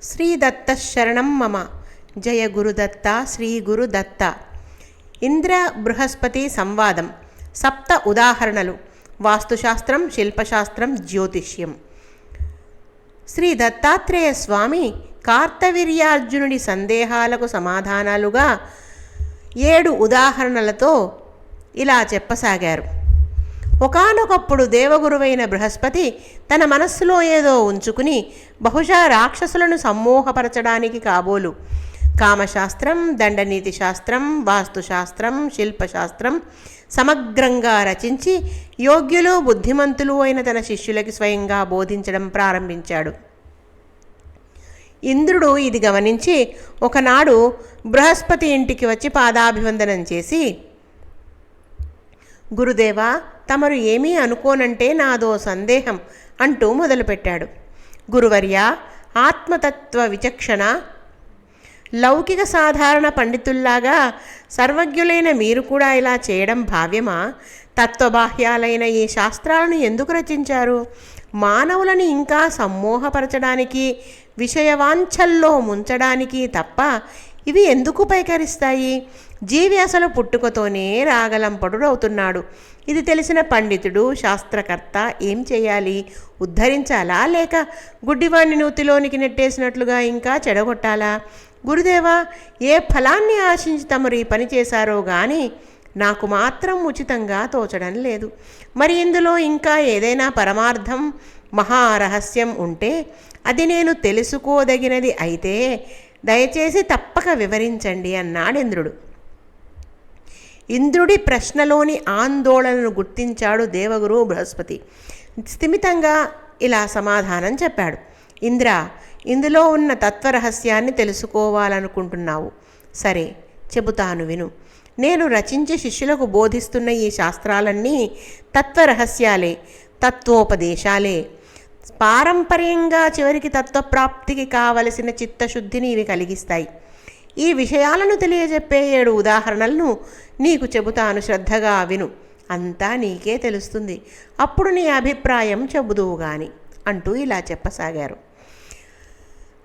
శ్రీదత్త శరణం మమ. జయ గురుదత్త శ్రీ గురుదత్త. ఇంద్ర బృహస్పతి సంవాదం. సప్త ఉదాహరణలు. వాస్తుశాస్త్రం, శిల్పశాస్త్రం, జ్యోతిష్యం. శ్రీ దత్తాత్రేయ స్వామి కార్తవీర్యార్జునుడి సందేహాలకు సమాధానాలుగా 7 ఉదాహరణలతో ఇలా చెప్పసాగారు. ఒకానొకప్పుడు దేవగురువైన బృహస్పతి తన మనస్సులో ఏదో ఉంచుకుని బహుశా రాక్షసులను సమ్మోహపరచడానికి కాబోలు కామశాస్త్రం, దండనీతి శాస్త్రం, వాస్తుశాస్త్రం, శిల్పశాస్త్రం సమగ్రంగా రచించి యోగ్యులు బుద్ధిమంతులు అయిన తన శిష్యులకి స్వయంగా బోధించడం ప్రారంభించాడు. ఇంద్రుడు ఇది గమనించి ఒకనాడు బృహస్పతి ఇంటికి వచ్చి పాదాభివందనం చేసి, గురుదేవా, తమరు ఏమీ అనుకోనంటే నాదో సందేహం అంటూ మొదలుపెట్టాడు. గురువర్య, ఆత్మతత్వ విచక్షణ, లౌకిక సాధారణ పండితుల్లాగా సర్వజ్ఞులైన మీరు కూడా ఇలా చేయడం భావ్యమా? తత్వబాహ్యాలైన ఈ శాస్త్రాలను ఎందుకు రచించారు? మానవులని ఇంకా సమ్మోహపరచడానికి, విషయవాంఛల్లో ముంచడానికి తప్ప ఇవి ఎందుకు పైకరిస్తాయి? జీవి అసలు పుట్టుకతోనే రాగలంపడుడవుతున్నాడు. ఇది తెలిసిన పండితుడు, శాస్త్రకర్త ఏం చేయాలి? ఉద్ధరించాలా, లేక గుడ్డివాణ్ణి నూతిలోనికి నెట్టేసినట్లుగా ఇంకా చెడగొట్టాలా? గురుదేవా, ఏ ఫలాన్ని ఆశించి తమరు ఈ పని చేశారో గాని నాకు మాత్రం ఉచితంగా తోచడం లేదు. మరి ఇందులో ఇంకా ఏదైనా పరమార్థం, మహారహస్యం ఉంటే అది నేను తెలుసుకోదగినది అయితే దయచేసి తప్పక వివరించండి అన్నాడు ఇంద్రుడు. ఇంద్రుడి ప్రశ్నలోని ఆందోళనను గుర్తించాడు దేవగురు బృహస్పతి. స్థిమితంగా ఇలా సమాధానం చెప్పాడు. ఇంద్ర, ఇందులో ఉన్న తత్వరహస్యాన్ని తెలుసుకోవాలనుకుంటున్నావు. సరే, చెబుతాను విను. నేను రచించి శిష్యులకు బోధిస్తున్న ఈ శాస్త్రాలన్నీ తత్వరహస్యాలే, తత్వోపదేశాలే. పారంపర్యంగా చివరికి తత్వప్రాప్తికి కావలసిన చిత్తశుద్ధిని ఇవి కలిగిస్తాయి. ఈ విషయాలను తెలియజెప్పే 7 ఉదాహరణలను నీకు చెబుతాను, శ్రద్ధగా విను. అంతా నీకే తెలుస్తుంది. అప్పుడు నీ అభిప్రాయం చెబుదువు గాని అంటూ ఇలా చెప్పసాగారు.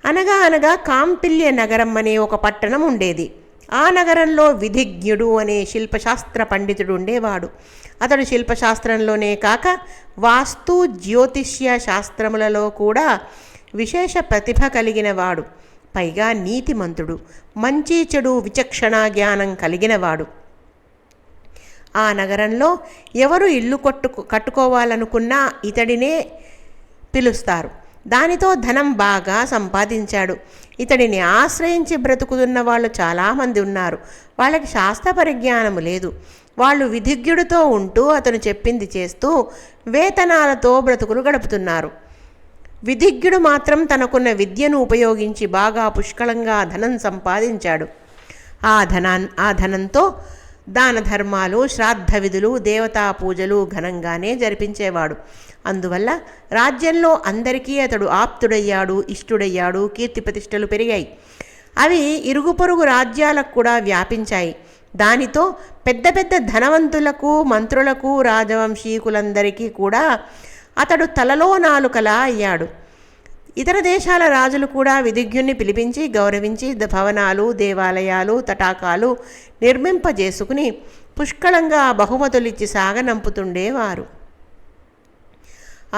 అనగా అనగా కాంపిల్య నగరం అనే ఒక పట్టణం ఉండేది. ఆ నగరంలో విధిజ్ఞుడు అనే శిల్పశాస్త్ర పండితుడు ఉండేవాడు. అతడు శిల్పశాస్త్రంలోనే కాక వాస్తు, జ్యోతిష్య శాస్త్రములలో కూడా విశేష ప్రతిభ కలిగిన వాడు. పైగా నీతిమంతుడు, మంచి చెడు విచక్షణ జ్ఞానం కలిగినవాడు. ఆ నగరంలో ఎవరు ఇల్లు కట్టుకోవాలనుకున్నా ఇతడినే పిలుస్తారు. దానితో ధనం బాగా సంపాదించాడు. ఇతడిని ఆశ్రయించి బ్రతుకుతున్న వాళ్ళు చాలామంది ఉన్నారు. వాళ్ళకి శాస్త్ర పరిజ్ఞానము లేదు. వాళ్ళు విధిజ్ఞుడితో ఉంటూ అతను చెప్పింది చేస్తూ వేతనాలతో బ్రతుకులు గడుపుతున్నారు. విధిజ్ఞుడు మాత్రం తనకున్న విద్యను ఉపయోగించి బాగా పుష్కలంగా ధనం సంపాదించాడు. ఆ ధనంతో దాన ధర్మాలు, శ్రాద్ధ విధులు, దేవతా పూజలు ఘనంగానే జరిపించేవాడు. అందువల్ల రాజ్యంలో అందరికీ అతడు ఆప్తుడయ్యాడు, ఇష్టుడయ్యాడు. కీర్తి ప్రతిష్టలు పెరిగాయి. అవి ఇరుగు పొరుగు రాజ్యాలకు కూడా వ్యాపించాయి. దానితో పెద్ద పెద్ద ధనవంతులకు, మంత్రులకు, రాజవంశీకులందరికీ కూడా అతడు తలలో నాలుకలా అయ్యాడు. ఇతర దేశాల రాజులు కూడా విధిజ్ఞుణ్ణి పిలిపించి గౌరవించి భవనాలు, దేవాలయాలు, తటాకాలు నిర్మింపజేసుకుని పుష్కళంగా బహుమతులిచ్చి సాగనంపుతుండేవారు.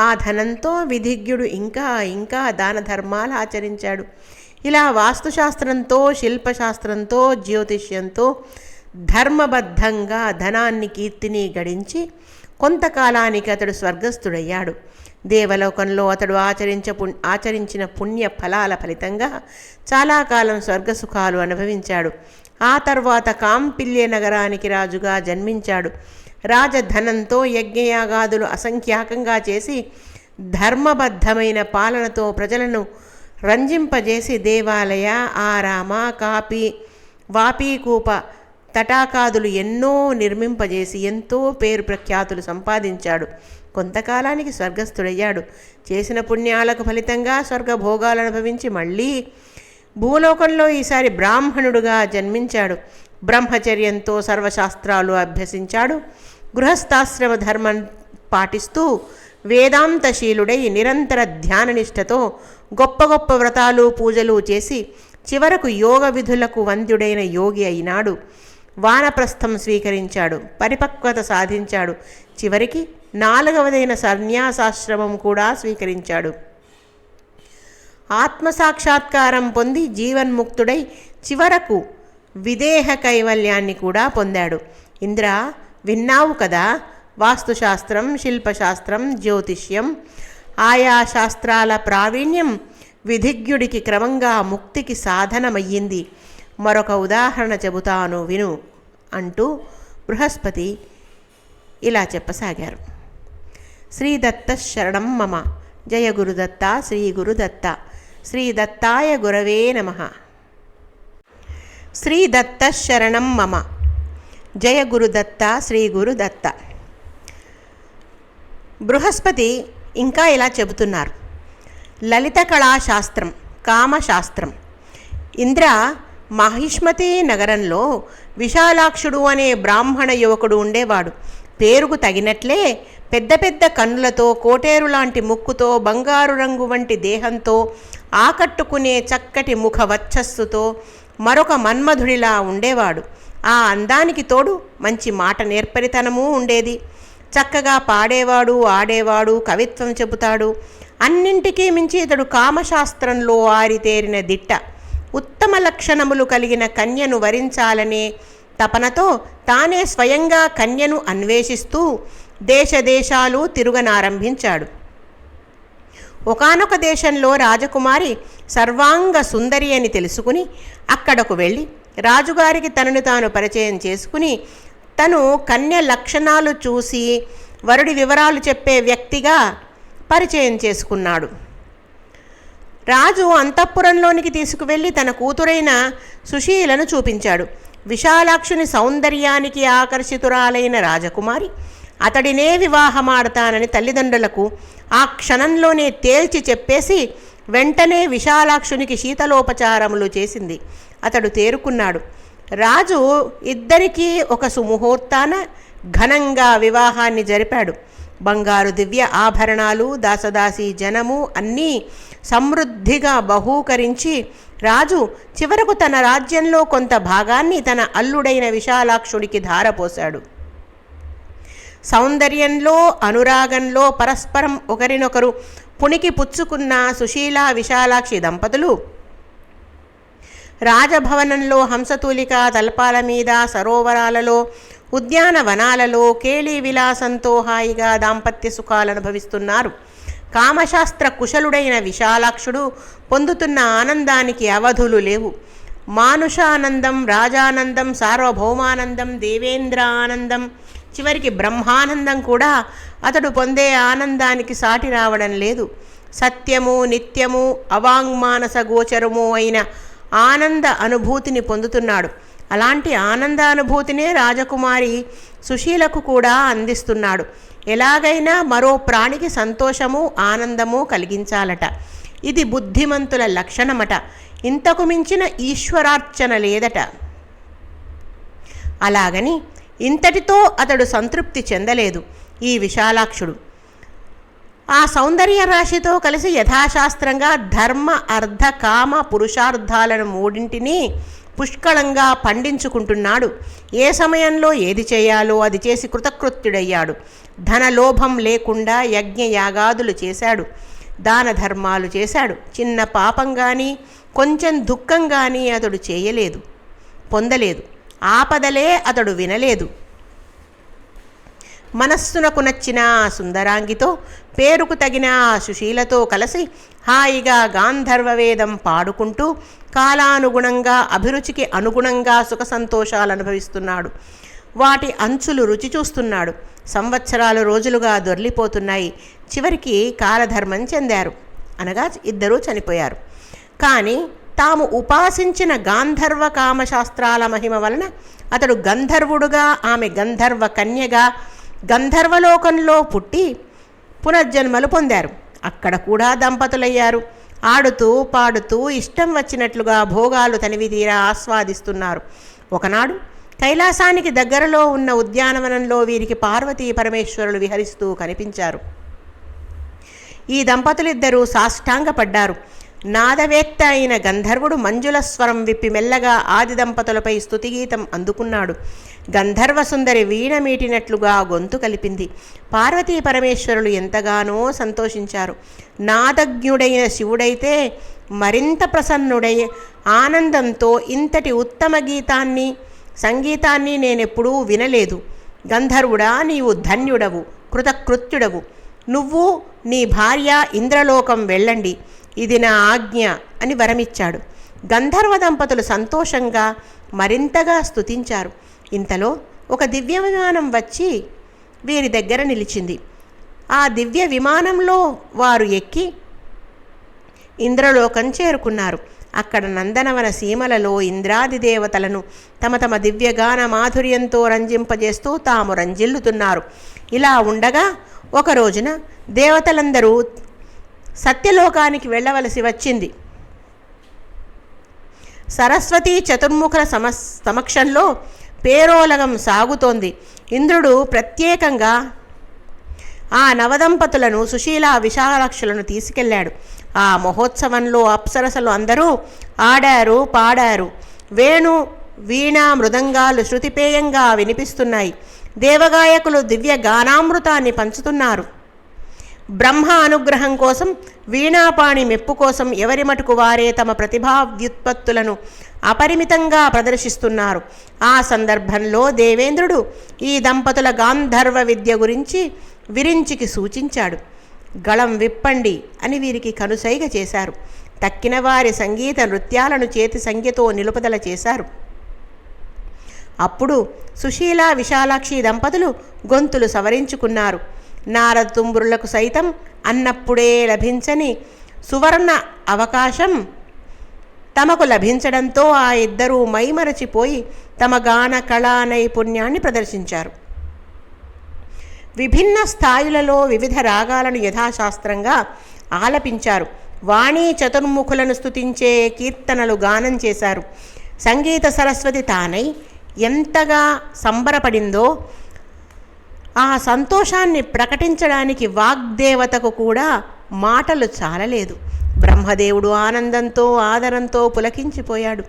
ఆ ధనంతో విధిజ్ఞుడు ఇంకా ఇంకా దాన ధర్మాలు ఆచరించాడు. ఇలా వాస్తుశాస్త్రంతో, శిల్పశాస్త్రంతో, జ్యోతిష్యంతో ధర్మబద్ధంగా ధనాన్ని, కీర్తిని గడించి కొంతకాలానికి అతడు స్వర్గస్థుడయ్యాడు. దేవలోకంలో అతడు ఆచరించిన పుణ్య ఫలాల ఫలితంగా చాలా కాలం స్వర్గసుఖాలు అనుభవించాడు. ఆ తర్వాత కాంపిల్య నగరానికి రాజుగా జన్మించాడు. రాజధనంతో యజ్ఞయాగాదులు అసంఖ్యాకంగా చేసి ధర్మబద్ధమైన పాలనతో ప్రజలను రంజింపజేసి దేవాలయ, ఆరామ, వాపీకూప, తటాకాదులు ఎన్నో నిర్మింపజేసి ఎంతో పేరు ప్రఖ్యాతులు సంపాదించాడు. కొంతకాలానికి స్వర్గస్థుడయ్యాడు. చేసిన పుణ్యాలకు ఫలితంగా స్వర్గభోగాలు అనుభవించి మళ్ళీ భూలోకంలో ఈసారి బ్రాహ్మణుడుగా జన్మించాడు. బ్రహ్మచర్యంతో సర్వశాస్త్రాలు అభ్యసించాడు. గృహస్థాశ్రమ ధర్మం పాటిస్తూ వేదాంతశీలుడై నిరంతర ధ్యాననిష్టతో గొప్ప గొప్ప వ్రతాలు పూజలు చేసి చివరకు యోగ విధులకు వంద్యుడైన యోగి అయినాడు. వానప్రస్థం స్వీకరించాడు, పరిపక్వత సాధించాడు. చివరికి 4వదైన సన్యాసాశ్రమం కూడా స్వీకరించాడు. ఆత్మసాక్షాత్కారం పొంది జీవన్ముక్తుడై చివరకు విదేహ కైవల్యాన్ని కూడా పొందాడు. ఇంద్ర, విన్నావు కదా, వాస్తుశాస్త్రం, శిల్పశాస్త్రం, జ్యోతిష్యం ఆయా శాస్త్రాల ప్రావీణ్యం విధిజ్ఞుడికి క్రమంగా ముక్తికి సాధనమయ్యింది. మరొక ఉదాహరణ చెబుతాను విను అంటూ బృహస్పతి ఇలా చెప్పసాగారు. శ్రీదత్త శరణం మమ, జయ గురుదత్త, శ్రీ గురుదత్త, శ్రీ దత్తాయ గురవే నమః. శ్రీదత్త శరణం మమ, జయ గురుదత్త, శ్రీ గురుదత్త. బృహస్పతి ఇంకా ఇలా చెబుతున్నారు. లలిత కళాశాస్త్రం, కామశాస్త్రం. ఇంద్ర, మహిష్మతి నగరంలో విశాలాక్షుడు అనే బ్రాహ్మణ యువకుడు ఉండేవాడు. పేరుకు తగినట్లే పెద్ద పెద్ద కన్నులతో, కోటేరు లాంటి ముక్కుతో, బంగారు రంగు వంటి దేహంతో, ఆకట్టుకునే చక్కటి ముఖ వచ్చస్సుతో మరొక మన్మధుడిలా ఉండేవాడు. ఆ అందానికి తోడు మంచి మాట నేర్పరితనమూ ఉండేది. చక్కగా పాడేవాడు, ఆడేవాడు, కవిత్వం చెబుతాడు. అన్నింటికీ మించి ఇతడు కామశాస్త్రంలో ఆరితేరిన దిట్ట. ఉత్తమ లక్షణములు కలిగిన కన్యను వరించాలనే తపనతో తానే స్వయంగా కన్యను అన్వేషిస్తూ దేశదేశాలు తిరుగనారంభించాడు. ఒకానొక దేశంలో రాజకుమారి సర్వాంగ సుందరి అని తెలుసుకుని అక్కడకు వెళ్ళి రాజుగారికి తనను తాను పరిచయం చేసుకుని తను కన్య లక్షణాలు చూసి వరుడి వివరాలు చెప్పే వ్యక్తిగా పరిచయం చేసుకున్నాడు. రాజు అంతఃపురంలోనికి తీసుకువెళ్ళి తన కూతురైన సుశీలను చూపించాడు. విశాలాక్షుని సౌందర్యానికి ఆకర్షితురాలైన రాజకుమారి అతడినే వివాహమాడతానని తల్లిదండ్రులకు ఆ క్షణంలోనే తేల్చి చెప్పేసి వెంటనే విశాలాక్షునికి శీతలోపచారములు చేసింది. అతడు తేరుకున్నాడు. రాజు ఇద్దరికీ ఒక సుముహూర్తాన ఘనంగా వివాహాన్ని జరిపాడు. బంగారు దివ్య ఆభరణాలు, దాసదాసి జనము అన్నీ సమృద్ధిగా బహూకరించి రాజు చివరకు తన రాజ్యంలో కొంత భాగాన్ని తన అల్లుడైన విశాలాక్షుడికి ధారపోశాడు. సౌందర్యంలో, అనురాగంలో పరస్పరం ఒకరినొకరు పుణికి పుచ్చుకున్న సుశీల విశాలాక్షి దంపతులు రాజభవనంలో హంసతూలిక తల్పాల మీద, సరోవరాలలో, ఉద్యానవనాలలో కేళీ విలాసంతో హాయిగా దాంపత్య సుఖాలు అనుభవిస్తున్నారు. కామశాస్త్ర కుశలుడైన విశాలాక్షుడు పొందుతున్న ఆనందానికి అవధులు లేవు. మానుషానందం, రాజానందం, సార్వభౌమానందం, దేవేంద్ర ఆనందం, చివరికి బ్రహ్మానందం కూడా అతడు పొందే ఆనందానికి సాటి రావడం లేదు. సత్యము, నిత్యము, అవాంగ్మానస గోచరము అయిన ఆనంద అనుభూతిని పొందుతున్నాడు. అలాంటి ఆనందానుభూతినే రాజకుమారి సుశీలకు కూడా అందిస్తున్నాడు. ఎలాగైనా మరో ప్రాణికి సంతోషము, ఆనందము కలిగించాలట. ఇది బుద్ధిమంతుల లక్షణమట. ఇంతకు మించిన ఈశ్వరార్చన లేదట. అలాగని ఇంతటితో అతడు సంతృప్తి చెందలేదు ఈ విశాలాక్షుడు. ఆ సౌందర్య రాశితో కలిసి యథాశాస్త్రంగా ధర్మ, అర్థ, కామ, పురుషార్థాలను మూడింటినీ పుష్కళంగా పండించుకుంటున్నాడు. ఏ సమయంలో ఏది చేయాలో అది చేసి కృతకృత్యుడయ్యాడు. ధనలోభం లేకుండా యజ్ఞయాగాదులు చేశాడు, దాన ధర్మాలు చేశాడు. చిన్న పాపం కానీ కొంచెం దుఃఖం కానీ అతడు చేయలేదు, పొందలేదు. ఆపదలే అతడు వినలేదు. మనస్సునకు నచ్చిన ఆ సుందరాంగితో, పేరుకు తగిన ఆ సుశీలతో కలిసి హాయిగా గాంధర్వవేదం పాడుకుంటూ కాలానుగుణంగా, అభిరుచికి అనుగుణంగా సుఖ సంతోషాలు అనుభవిస్తున్నాడు. వాటి అంచులు రుచి చూస్తున్నాడు. సంవత్సరాలు రోజులుగా దొర్లిపోతున్నాయి. చివరికి కాలధర్మం చెందారు, అనగా ఇద్దరూ చనిపోయారు. కానీ తాము ఉపాసించిన గాంధర్వ కామశాస్త్రాల మహిమ వలన అతడు గంధర్వుడుగా, ఆమె గంధర్వ కన్యగా గంధర్వలోకంలో పుట్టి పునర్జన్మలు పొందారు. అక్కడ కూడా దంపతులయ్యారు. ఆడుతూ పాడుతూ ఇష్టం వచ్చినట్లుగా భోగాలు తనివి తీరా ఆస్వాదిస్తున్నారు. ఒకనాడు కైలాసానికి దగ్గరలో ఉన్న ఉద్యానవనంలో వీరికి పార్వతీ పరమేశ్వరులు విహరిస్తూ కనిపించారు. ఈ దంపతులిద్దరూ సాష్టాంగపడ్డారు. నాదవేత్త అయిన గంధర్వుడు మంజుల స్వరం విప్పి మెల్లగా ఆది దంపతులపై స్తుతిగీతం అందుకున్నాడు. గంధర్వ సుందరి వీణ మీటినట్లుగా గొంతు కలిపింది. పార్వతీ పరమేశ్వరులు ఎంతగానో సంతోషించారు. నాదజ్ఞుడైన శివుడైతే మరింత ప్రసన్నుడై ఆనందంతో ఇంతటి ఉత్తమ సంగీతాన్ని నేనెప్పుడూ వినలేదు. గంధర్వుడా, నీవు ధన్యుడవు, కృతకృత్యుడవు. నువ్వు నీ భార్య ఇంద్రలోకం వెళ్ళండి, ఇది నా ఆజ్ఞ అని వరమిచ్చాడు. గంధర్వ దంపతులు సంతోషంగా మరింతగా స్తుతించారు. ఇంతలో ఒక దివ్య విమానం వచ్చి వీరి దగ్గర నిలిచింది. ఆ దివ్య విమానంలో వారు ఎక్కి ఇంద్రలోకం చేరుకున్నారు. అక్కడ నందనవన సీమలలో ఇంద్రాది దేవతలను తమ తమ దివ్యగాన మాధుర్యంతో రంజింపజేస్తూ తాము రంజిల్లుతున్నారు. ఇలా ఉండగా ఒక రోజున దేవతలందరూ సత్యలోకానికి వెళ్ళవలసి వచ్చింది. సరస్వతీ చతుర్ముఖుల సమక్షంలో పేరోలగం సాగుతోంది. ఇంద్రుడు ప్రత్యేకంగా ఆ నవదంపతులను సుశీల విశాలాక్షులను తీసుకెళ్లాడు. ఆ మహోత్సవంలో అప్సరసలు అందరూ ఆడారు, పాడారు. వేణు, వీణ, మృదంగాలు శృతిపేయంగా వినిపిస్తున్నాయి. దేవగాయకులు దివ్య గానామృతాన్ని పంచుతున్నారు. బ్రహ్మ అనుగ్రహం కోసం, వీణాపాణి మెప్పు కోసం ఎవరి మటుకు వారే తమ ప్రతిభా వ్యుత్పత్తులను అపరిమితంగా ప్రదర్శిస్తున్నారు. ఆ సందర్భంలో దేవేంద్రుడు ఈ దంపతుల గాంధర్వ విద్య గురించి విరించికి సూచించాడు. గళం విప్పండి అని వీరికి కనుసైగ చేశారు. తక్కిన వారి సంగీత నృత్యాలను చేతి సంఖ్యతో నిలుపుదల చేశారు. అప్పుడు సుశీల విశాలాక్షి దంపతులు గొంతులు సవరించుకున్నారు. నారద తుంబురులకు సైతం అన్నప్పుడే లభించని సువర్ణ అవకాశం తమకు లభించడంతో ఆ ఇద్దరూ మైమరచిపోయి తమ గాన కళా నైపుణ్యాన్ని ప్రదర్శించారు. విభిన్న స్థాయిలలో వివిధ రాగాలను యథాశాస్త్రంగా ఆలపించారు. వాణీ చతుర్ముఖులను స్తుతించే కీర్తనలు గానం చేశారు. సంగీత సరస్వతి తానై ఎంతగా సంబరపడిందో ఆ సంతోషాన్ని ప్రకటించడానికి వాగ్దేవతకు కూడా మాటలు చాలలేదు. బ్రహ్మదేవుడు ఆనందంతో ఆదరంతో పులకించిపోయాడు.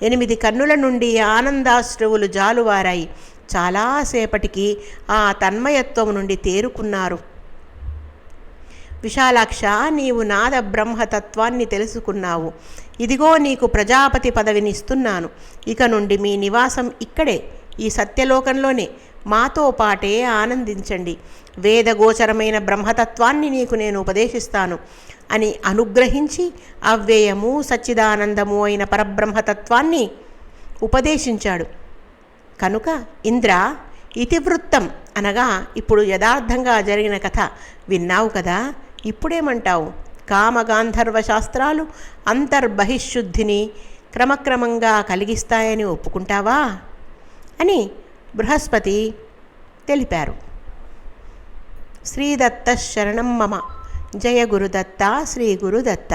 8 కన్నుల నుండి ఆనందాశ్రువులు జాలువారాయి. చాలాసేపటికి ఆ తన్మయత్వం నుండి తేరుకున్నారు. విశాలాక్ష, నీవు నాద బ్రహ్మతత్వాన్ని తెలుసుకున్నావు. ఇదిగో నీకు ప్రజాపతి పదవిని ఇస్తున్నాను. ఇక నుండి మీ నివాసం ఇక్కడే, ఈ సత్యలోకంలోనే. మాతో పాటే ఆనందించండి. వేదగోచరమైన బ్రహ్మతత్వాన్ని నీకు నేను ఉపదేశిస్తాను అని అనుగ్రహించి అవ్యయము సచ్చిదానందము అయిన పరబ్రహ్మతత్వాన్ని ఉపదేశించాడు. కనుక ఇంద్ర, ఇతివృత్తం అనగా ఇప్పుడు యథార్థంగా జరిగిన కథ విన్నావు కదా, ఇప్పుడేమంటావు? కామగాంధర్వ శాస్త్రాలు అంతర్బహిశుద్ధిని క్రమక్రమంగా కలిగిస్తాయని ఒప్పుకుంటావా అని బృహస్పతి తెలిపారు. శ్రీదత్త శరణం మమ. జయ గురుదత్త, శ్రీ గురుదత్త.